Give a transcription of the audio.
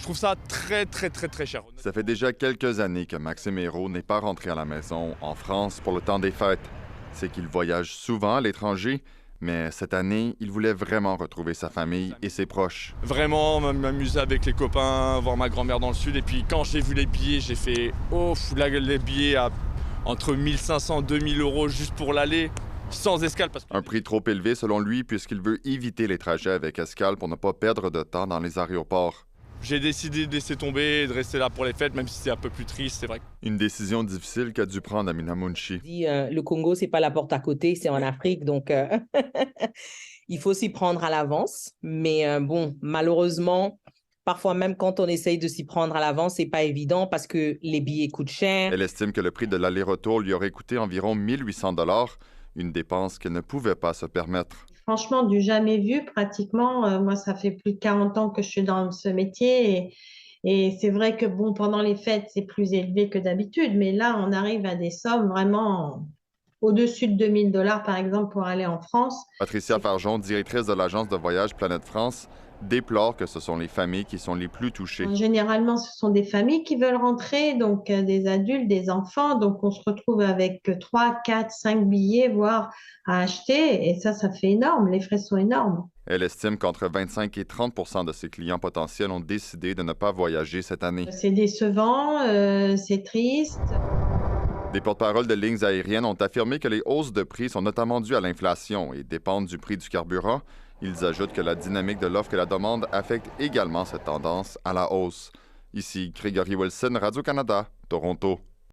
trouve ça très, très, très, très cher. Ça fait déjà quelques années que Maxime Hérault n'est pas rentré à la maison en France pour le temps des fêtes. C'est qu'il voyage souvent à l'étranger, mais cette année, il voulait vraiment retrouver sa famille et ses proches. Vraiment m'amuser avec les copains, voir ma grand-mère dans le sud. Et puis quand j'ai vu les billets, j'ai fait « Oh, là, les billets à entre 1500 et 2000 euros juste pour l'aller, sans escale. » Un prix trop élevé selon lui, puisqu'il veut éviter les trajets avec escale pour ne pas perdre de temps dans les aéroports. J'ai décidé de laisser tomber et de rester là pour les fêtes, même si c'est un peu plus triste, c'est vrai. Une décision difficile qu'a dû prendre Amina Mounchi. Le Congo, c'est pas la porte à côté, c'est en Afrique, donc il faut s'y prendre à l'avance. Mais bon, malheureusement, parfois même quand on essaye de s'y prendre à l'avance, c'est pas évident parce que les billets coûtent cher. Elle estime que le prix de l'aller-retour lui aurait coûté environ 1800 $, une dépense qu'elle ne pouvait pas se permettre. Franchement, du jamais vu pratiquement. Moi, ça fait plus de 40 ans que je suis dans ce métier et c'est vrai que bon, pendant les fêtes, c'est plus élevé que d'habitude, mais là, on arrive à des sommes vraiment au-dessus de 2000 $ par exemple pour aller en France. Patricia Farjon, directrice de l'agence de voyage Planète France, déplore que ce sont les familles qui sont les plus touchées. Généralement, ce sont des familles qui veulent rentrer, donc des adultes, des enfants. Donc, on se retrouve avec 3, 4, 5 billets, voire à acheter. Et ça fait énorme. Les frais sont énormes. Elle estime qu'entre 25 et 30 % de ses clients potentiels ont décidé de ne pas voyager cette année. C'est décevant, c'est triste. Des porte-paroles de lignes aériennes ont affirmé que les hausses de prix sont notamment dues à l'inflation et dépendent du prix du carburant. Ils ajoutent que la dynamique de l'offre et la demande affecte également cette tendance à la hausse. Ici Gregory Wilson, Radio-Canada, Toronto.